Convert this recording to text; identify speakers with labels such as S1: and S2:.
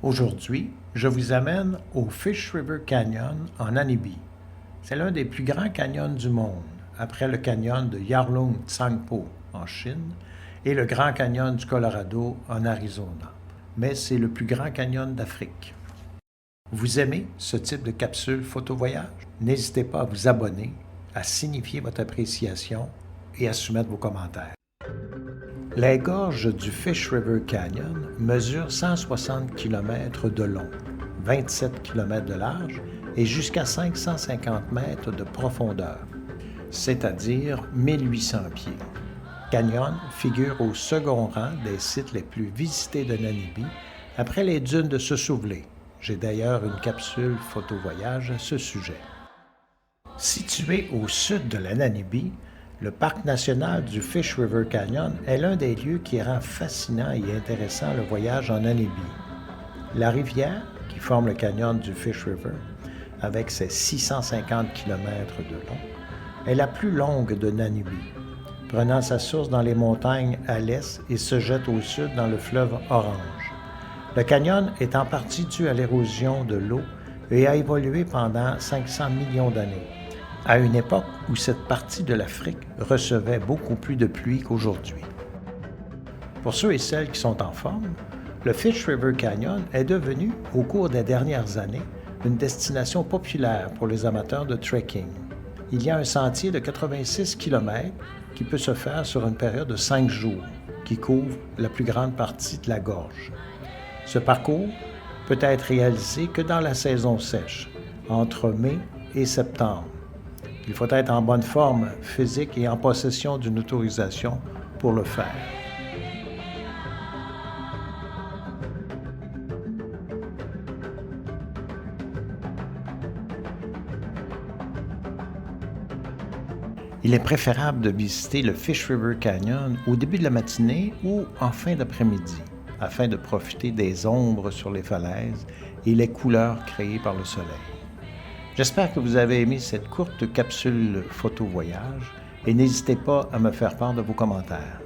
S1: Aujourd'hui, je vous amène au Fish River Canyon en Namibie. C'est l'un des plus grands canyons du monde, après le canyon de Yarlung Tsangpo en Chine et le Grand Canyon du Colorado en Arizona. Mais c'est le plus grand canyon d'Afrique. Vous aimez ce type de capsule photo-voyage? N'hésitez pas à vous abonner, à signifier votre appréciation et à soumettre vos commentaires. Les gorges du Fish River Canyon mesurent 160 km de long, 27 km de large et jusqu'à 550 mètres de profondeur, c'est-à-dire 1800 pieds. Canyon figure au second rang des sites les plus visités de Namibie après les dunes de Sossouvlé. J'ai d'ailleurs une capsule photo-voyage à ce sujet. Situé au sud de la Namibie, le parc national du Fish River Canyon est l'un des lieux qui rend fascinant et intéressant le voyage en Namibie. La rivière, qui forme le canyon du Fish River, avec ses 650 km de long, est la plus longue de Namibie, prenant sa source dans les montagnes à l'est et se jette au sud dans le fleuve Orange. Le canyon est en partie dû à l'érosion de l'eau et a évolué pendant 500 millions d'années, à une époque où cette partie de l'Afrique recevait beaucoup plus de pluie qu'aujourd'hui. Pour ceux et celles qui sont en forme, le Fish River Canyon est devenu, au cours des dernières années, une destination populaire pour les amateurs de trekking. Il y a un sentier de 86 km qui peut se faire sur une période de 5 jours, qui couvre la plus grande partie de la gorge. Ce parcours peut être réalisé que dans la saison sèche, entre mai et septembre. Il faut être en bonne forme physique et en possession d'une autorisation pour le faire. Il est préférable de visiter le Fish River Canyon au début de la matinée ou en fin d'après-midi, afin de profiter des ombres sur les falaises et les couleurs créées par le soleil. J'espère que vous avez aimé cette courte capsule photo-voyage et n'hésitez pas à me faire part de vos commentaires.